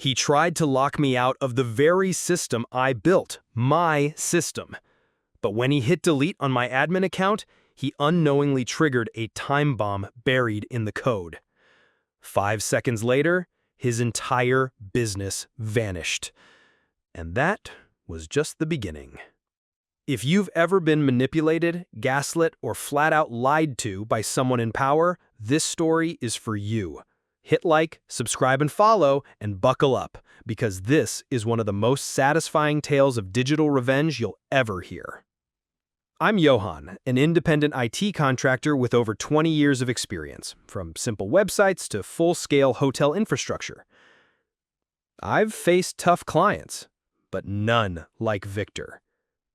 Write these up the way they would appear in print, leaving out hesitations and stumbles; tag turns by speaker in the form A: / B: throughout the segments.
A: He tried to lock me out of the very system I built, my system. But when he hit delete on my admin account, he unknowingly triggered a time bomb buried in the code. 5 seconds later, his entire business vanished. And that was just the beginning. If you've ever been manipulated, gaslit, or flat out lied to by someone in power, this story is for you. Hit like, subscribe, and follow, and buckle up, because this is one of the most satisfying tales of digital revenge you'll ever hear. I'm Johan, an independent IT contractor with over 20 years of experience, from simple websites to full-scale hotel infrastructure. I've faced tough clients, but none like Victor.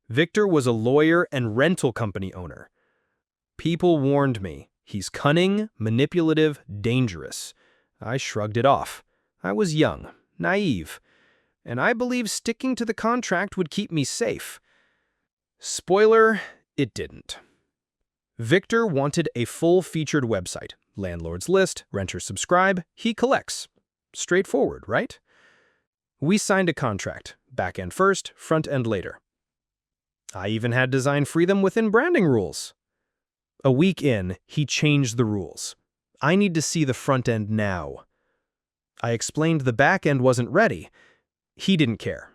A: Victor was a lawyer and rental company owner. People warned me, he's cunning, manipulative, dangerous. I shrugged it off. I was young, naive, and I believed sticking to the contract would keep me safe. Spoiler, it didn't. Victor wanted a full-featured website. Landlords list, renters subscribe, he collects. Straightforward, right? We signed a contract, back-end first, front-end later. I even had design freedom within branding rules. A week in, he changed the rules. I need to see the front end now. I explained the back end wasn't ready. He didn't care.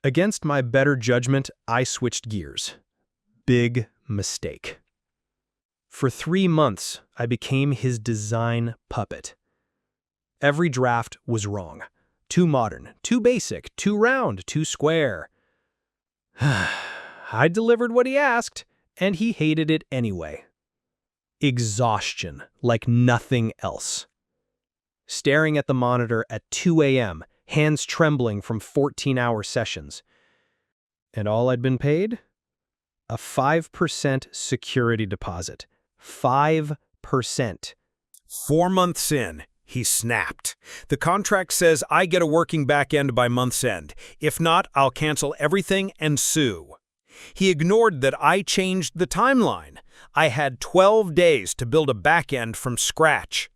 A: Against my better judgment, I switched gears. Big mistake. For 3 months, I became his design puppet. Every draft was wrong. Too modern, too basic, too round, too square. I delivered what he asked, and he hated it anyway. Exhaustion, like nothing else. Staring at the monitor at 2 a.m., hands trembling from 14-hour sessions. And all I'd been paid? A 5% security deposit. 5%.
B: 4 months in, he snapped. The contract says I get a working back end by month's end. If not, I'll cancel everything and sue. He ignored that I changed the timeline. I had 12 days to build a back end from scratch.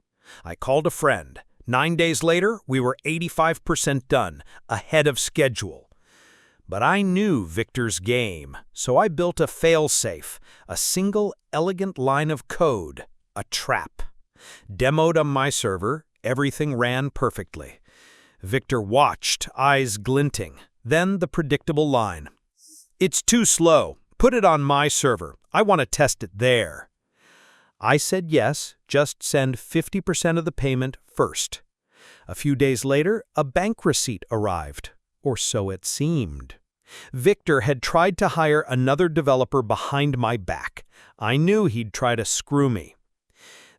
B: I called a friend. 9 days later, we were 85% done, ahead of schedule. But I knew Victor's game, so I built a fail-safe, a single elegant line of code, a trap. Demoed on my server, everything ran perfectly. Victor watched, eyes glinting. Then the predictable line. "It's too slow. Put it on my server. I want to test it there." I said yes, just send 50% of the payment first. A few days later, a bank receipt arrived, or so it seemed. Victor had tried to hire another developer behind my back. I knew he'd try to screw me.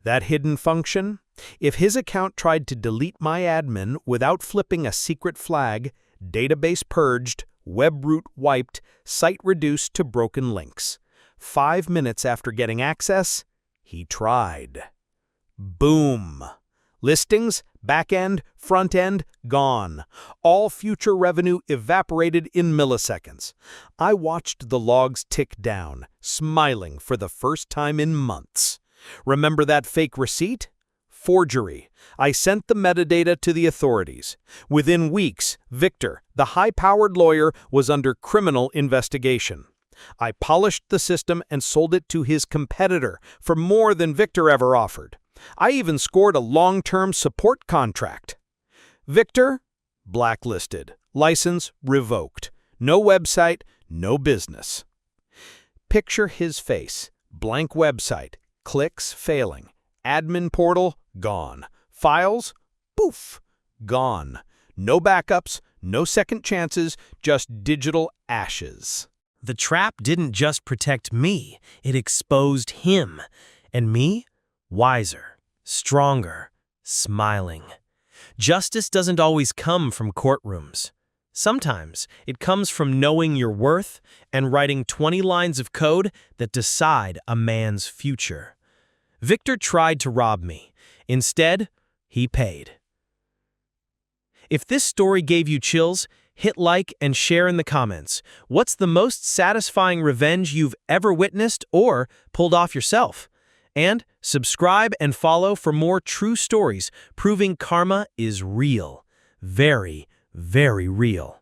B: That hidden function? If his account tried to delete my admin without flipping a secret flag, database purged, web root wiped, site reduced to broken links. 5 minutes after getting access, he tried. Boom. Listings, back-end, front-end, gone. All future revenue evaporated in milliseconds. I watched the logs tick down, smiling for the first time in months. Remember that fake receipt? Forgery. I sent the metadata to the authorities. Within weeks, Victor, the high-powered lawyer, was under criminal investigation. I polished the system and sold it to his competitor for more than Victor ever offered. I even scored a long-term support contract. Victor? Blacklisted. License revoked. No website, no business. Picture his face. Blank website. Clicks failing. Admin portal gone. Files? Poof! Gone. No backups, no second chances, just digital ashes.
C: The trap didn't just protect me, it exposed him. And me? Wiser, stronger, smiling. Justice doesn't always come from courtrooms. Sometimes it comes from knowing your worth and writing 20 lines of code that decide a man's future. Victor tried to rob me. Instead, he paid. If this story gave you chills, hit like and share in the comments. What's the most satisfying revenge you've ever witnessed or pulled off yourself? And subscribe and follow for more true stories proving karma is real. very, very real.